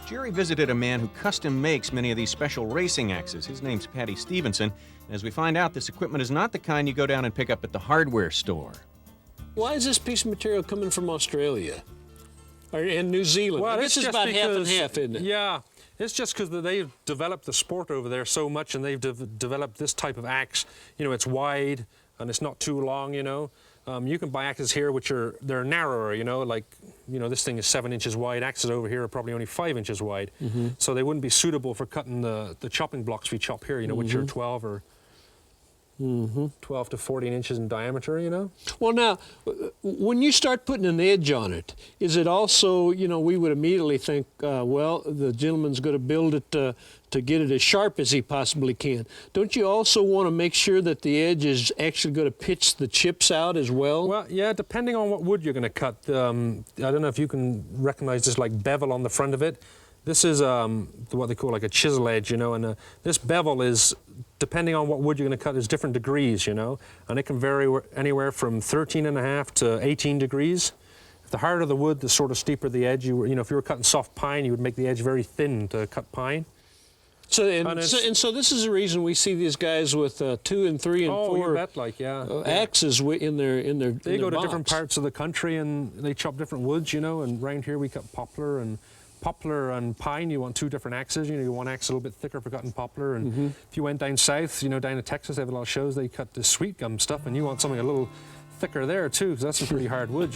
Jerry visited a man who custom makes many of these special racing axes. His name's Paddy Steavenson. And as we find out, this equipment is not the kind you go down and pick up at the hardware store. Why is this piece of material coming from Australia or in New Zealand? Well, I guess it's about half and half, isn't it? Yeah, it's just because they've developed the sport over there so much, and they've developed this type of axe. You know, it's wide and it's not too long. You know, you can buy axes here which they're narrower. You know, like this thing is 7 inches wide. Axes over here are probably only 5 inches wide, so they wouldn't be suitable for cutting the chopping blocks we chop here. You know, which are 12 or 12 to 14 inches in diameter, you know? Well, now, when you start putting an edge on it, is it also, we would immediately think, well, the gentleman's going to build it to get it as sharp as he possibly can. Don't you also want to make sure that the edge is actually going to pitch the chips out as well? Well, yeah, depending on what wood you're going to cut. I don't know if you can recognize this like bevel on the front of it. This is what they call like a chisel edge, and this bevel is, depending on what wood you're going to cut, is different degrees, and it can vary anywhere from 13.5 to 18 degrees. If the harder the wood, the sort of steeper the edge. If you were cutting soft pine, you would make the edge very thin to cut pine. So this is the reason we see these guys with 2 and 3 and 4 you bet, axes in their They go to box. different parts of the country and they chop different woods, and around here we cut poplar and pine. You want 2 different axes. You want axe a little bit thicker for cutting poplar. And if you went down south, down in Texas, they have a lot of shows. They cut the sweet gum stuff, and you want something a little thicker there too, because that's some pretty hard wood,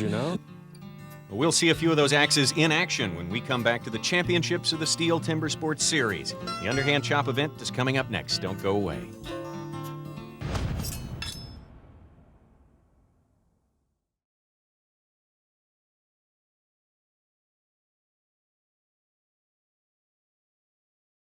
We'll see a few of those axes in action when we come back to the championships of the Steel Timber Sports Series. The Underhand Chop event is coming up next. Don't go away.